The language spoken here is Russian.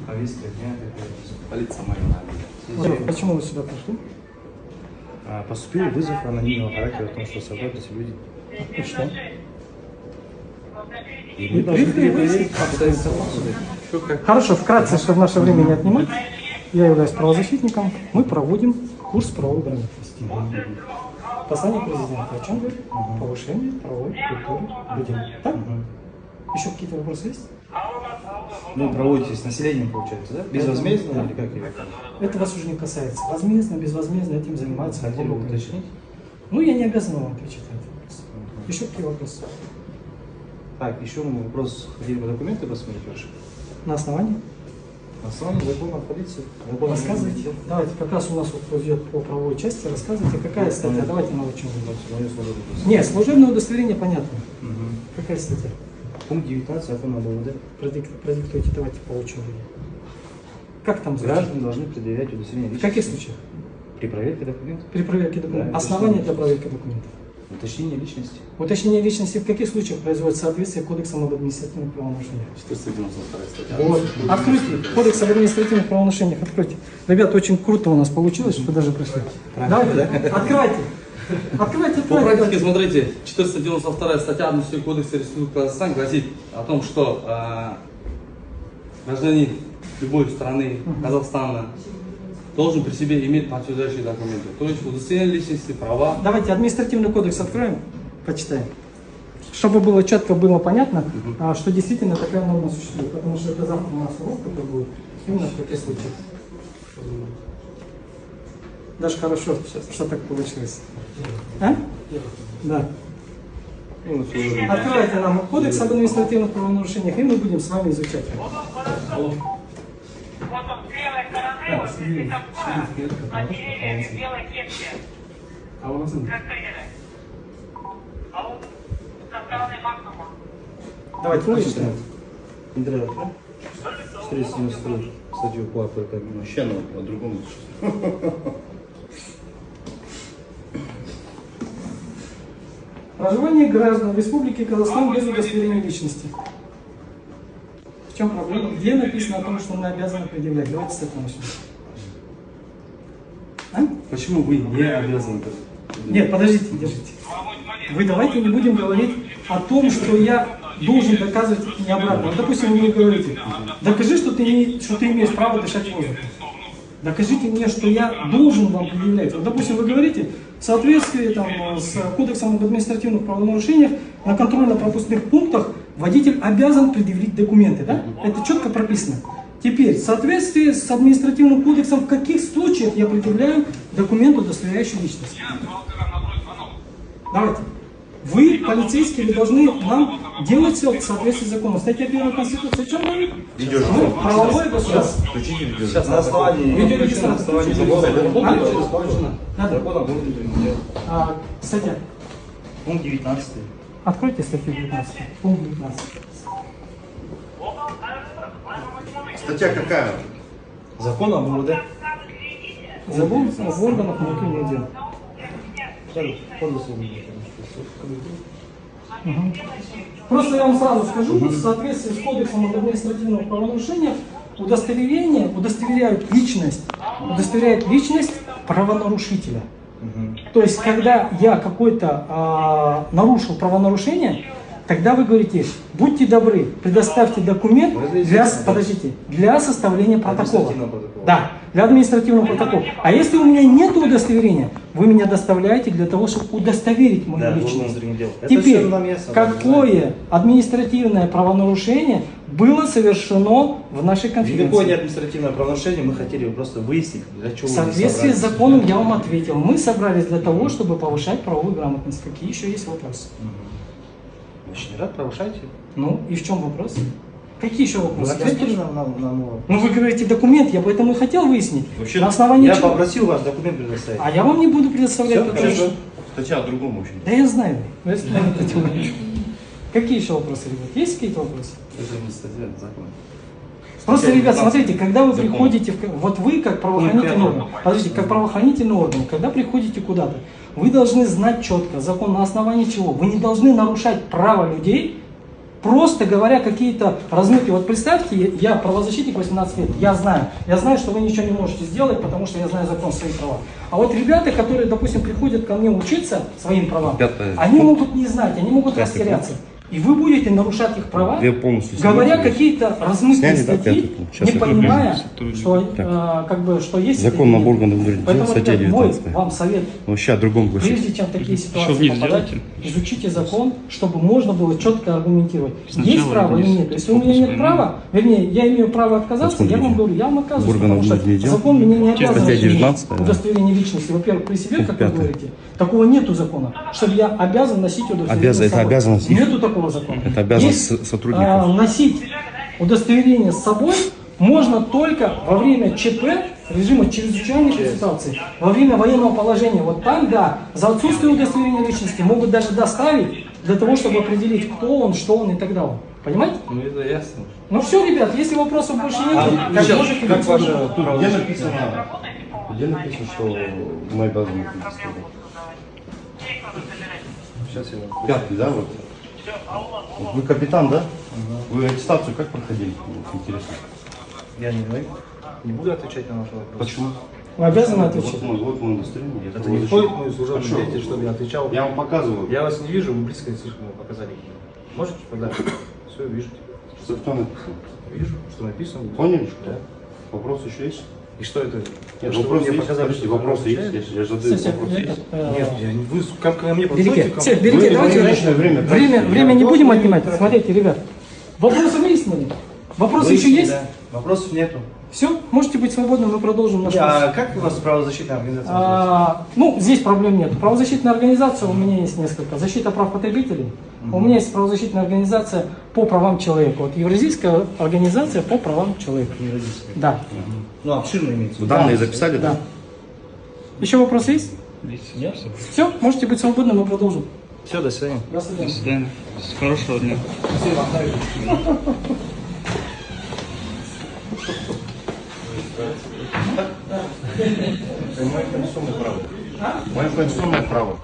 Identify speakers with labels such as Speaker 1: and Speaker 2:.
Speaker 1: Повестка дня, полиция моя.
Speaker 2: Почему вы сюда пришли?
Speaker 1: Поступил вызов анонимного характера о том, что собрались люди.
Speaker 2: И что?
Speaker 1: И мы должны перепроверить информацию.
Speaker 2: Хорошо, вкратце, чтобы наше время не отнимать. Я являюсь правозащитником. Мы проводим курс правовой грамотности. Послание президента о чем говорит? Повышение правовой культуры людей. Так? Еще какие-то вопросы есть?
Speaker 1: Ну, проводите с населением, получается, да? Безвозмездно или как?
Speaker 2: Это вас уже не касается. Возмездно, безвозмездно этим занимается.
Speaker 1: Хотели бы уточнить?
Speaker 2: Ну, я не обязан вам отвечать на этот вопрос. Еще какие вопросы?
Speaker 1: Так, еще вопрос. Хотели бы документы посмотреть ваши?
Speaker 2: На основании?
Speaker 1: На основании закона о полиции.
Speaker 2: Рассказывайте. Давайте, как раз у нас вот идет по правовой части, рассказывайте, какая статья. Давайте научим. Нет, служебное удостоверение понятно. Какая статья?
Speaker 1: Пункт 19 закона об ОВД.
Speaker 2: Продиктуйте, давайте получим. Как там звучит?
Speaker 1: Граждане должны предъявлять удостоверение
Speaker 2: В
Speaker 1: личности.
Speaker 2: каких случаях?
Speaker 1: При проверке документов.
Speaker 2: При проверке документов.
Speaker 1: Да,
Speaker 2: Основания для проверки документов.
Speaker 1: Уточнение личности.
Speaker 2: Уточнение личности в каких случаях производит соответствие Кодексом об административных правонарушениях?
Speaker 3: 492 статья.
Speaker 2: Вот. Откройте. Кодекс об административных правонарушениях. Откройте. Ребята, очень круто у нас получилось, что вы даже пришли. Давайте, открывайте. Открывайте,
Speaker 3: По
Speaker 2: открывайте.
Speaker 3: практике, смотрите, 492 статья Административного кодекса Республики Казахстан гласит о том, что гражданин любой страны Казахстана должен при себе иметь подтверждающие документы. То есть удостоверение личности, права.
Speaker 2: Давайте административный кодекс откроем, почитаем. Чтобы было четко, было понятно, что действительно такая норма существует. Потому что это завтра у нас урок такой будет. Именно в таких случаях. Даже хорошо, что так получилось. А? Да. Открывайте нам кодекс об административных правонарушениях, и мы будем с вами изучать. Давайте почитаем.
Speaker 1: 492 статью КОАП, это
Speaker 3: Вообще, ну, по-другому.
Speaker 2: Проживание граждан Республики Казахстан без удостоверения личности. В чем проблема? Где написано о том, что мы обязаны предъявлять? Давайте с этого начнем.
Speaker 3: Почему вы не обязаны?
Speaker 2: Нет, подождите, держите. Вы давайте не будем говорить о том, что я должен доказывать и обратно. Вот, допустим, вы мне говорите, докажи, что ты имеешь право дышать воздухом. Докажите мне, что я должен вам предъявлять. Вот, допустим, вы говорите, в соответствии с Кодексом об административных правонарушениях на контрольно-пропускных пунктах водитель обязан предъявить документы. Да? Это четко прописано. Теперь, в соответствии с административным кодексом, в каких случаях я предъявляю документ, удостоверяющий личность? Давайте. Вы, полицейские, вы должны нам делать все в соответствии с законом. Статья 1 Конституции о чем говорит? Мы правовое государство.
Speaker 1: Сейчас на основании
Speaker 2: Видеорегистрация.
Speaker 1: закона будет применять.
Speaker 2: Статья.
Speaker 1: Пункт 19.
Speaker 2: Откройте статью 19. Пункт 19.
Speaker 3: Статья какая?
Speaker 1: Закон об ОВД.
Speaker 2: Закон об органах внутренних дел. Просто я вам сразу скажу, в соответствии с Кодексом об административных правонарушениях удостоверяет личность правонарушителя. То есть, когда я какой-то нарушил правонарушение, тогда вы говорите, будьте добры, предоставьте документ для составления протокола. Да, для административного протокола. А если у меня нет удостоверения, вы меня доставляете для того, чтобы удостоверить мою личность. Теперь, какое административное правонарушение было совершено в нашей конференции?
Speaker 1: Никакое не административное правонарушение, мы хотели просто выяснить, для чего
Speaker 2: В соответствии с законом я вам ответил. Мы собрались для того, чтобы повышать правовую грамотность. Какие еще есть вопросы?
Speaker 1: Очень рад, повышайте.
Speaker 2: Ну, и в чем вопрос? Какие еще
Speaker 1: Вы
Speaker 2: вопросы?
Speaker 1: ответили нам на
Speaker 2: Ну, вы говорите документ, я поэтому и хотел выяснить.
Speaker 1: Вообще,
Speaker 2: на основании
Speaker 1: я
Speaker 2: чего?
Speaker 1: попросил ваш документ предоставить.
Speaker 2: А я вам не буду предоставлять, потому что...
Speaker 3: Статья о другом очень.
Speaker 2: Да я знаю. Какие еще вопросы, ребят? Есть какие-то вопросы?
Speaker 3: Это не статья, это закон.
Speaker 2: Просто, ребят, смотрите, когда вы приходите, вот вы как правоохранительный орган, подождите, как правоохранительный орган, когда приходите куда-то, вы должны знать четко закон, на основании чего. Вы не должны нарушать право людей просто говоря какие-то размытые. Вот представьте, я правозащитник 18 лет, я знаю, что вы ничего не можете сделать, потому что я знаю закон своих прав. А вот ребята, которые, допустим, приходят ко мне учиться своим правам, они могут не знать, они могут растеряться. И вы будете нарушать их права, говоря какие-то размытые статьи, не понимая, что есть...
Speaker 1: Закон об органах внутренних дел,
Speaker 2: Поэтому,
Speaker 1: статья
Speaker 2: ребят, мой
Speaker 1: 19.
Speaker 2: вам совет,
Speaker 1: Вообще о другом гласит.
Speaker 2: прежде чем в такие ситуации попадать, изучите закон, чтобы можно было четко аргументировать, есть право или нет. Если у меня нет права, вернее, я имею право отказаться, я вам говорю, я вам отказываюсь, потому что закон меня не обязывает удостоверение личности. Во-первых, при себе, как вы говорите, такого нету закона, чтобы я обязан носить удостоверение с
Speaker 1: Это
Speaker 2: собой.
Speaker 1: обязанность.
Speaker 2: Нету такого закона.
Speaker 1: Это обязанность
Speaker 2: Есть,
Speaker 1: сотрудников.
Speaker 2: носить удостоверение с собой можно только во время ЧП, режима чрезвычайных ситуаций, во время военного положения. Вот там, да, за отсутствие удостоверения личности могут даже доставить для того, чтобы определить, кто он, что он и так далее. Понимаете?
Speaker 3: Ну это ясно.
Speaker 2: Ну все, ребят, если вопросов больше нет,
Speaker 1: Как ваше право? Где написано, что мы обязаны регистрировать? Сейчас я вам... Пятый, да, вот? Вы капитан, да? Вы аттестацию как проходили? Интересно.
Speaker 4: Я не буду отвечать на ваши вопросы.
Speaker 2: Почему? Вы обязаны
Speaker 1: Вот
Speaker 2: отвечать.
Speaker 1: мой удостоверение.
Speaker 4: Это не входит в мою служебную
Speaker 1: Хорошо.
Speaker 4: деятельность, чтобы я отвечал.
Speaker 1: Я вам показываю.
Speaker 4: Я вас не вижу, вы близко слишком показали. Можете подать? Все, вижу.
Speaker 1: Что кто написано?
Speaker 4: Вижу, что написано.
Speaker 1: Поняли?
Speaker 4: Да.
Speaker 1: Вопрос еще есть?
Speaker 4: И что это?
Speaker 1: Нет,
Speaker 4: Что
Speaker 1: вопросы
Speaker 4: вы мне
Speaker 1: есть.
Speaker 4: показали,
Speaker 1: Подождите,
Speaker 4: что
Speaker 1: вопросы
Speaker 4: означает?
Speaker 1: есть. Я же задаю
Speaker 2: Все,
Speaker 1: вопрос. Есть?
Speaker 4: Нет, вы как ко мне подходите?
Speaker 2: Берите,
Speaker 4: ко
Speaker 2: все,
Speaker 4: мне?
Speaker 2: берите,
Speaker 1: Вы
Speaker 2: давайте.
Speaker 1: личное время
Speaker 2: Время не будем отнимать. Смотрите, ребят. Вопросы выяснили? Вопросы еще есть?
Speaker 4: Да. Вопросов нету.
Speaker 2: Все, можете быть свободны, мы продолжим наш курс.
Speaker 4: А как у вас правозащитная организация называется?
Speaker 2: Ну, здесь проблем нет. Правозащитная организация у меня есть несколько. Защита прав потребителей. У меня есть правозащитная организация по правам человека. Вот Евразийская организация по правам человека. Да.
Speaker 4: Ну, обширно имеется.
Speaker 1: Вы данные записали, да?
Speaker 2: Да. Еще вопросы есть?
Speaker 4: Нет?
Speaker 2: Все, можете быть свободны, мы продолжим.
Speaker 4: Все, до свидания.
Speaker 2: До свидания.
Speaker 5: До свидания. Хорошего дня.
Speaker 4: Спасибо вам также.
Speaker 1: Мое конституционное право.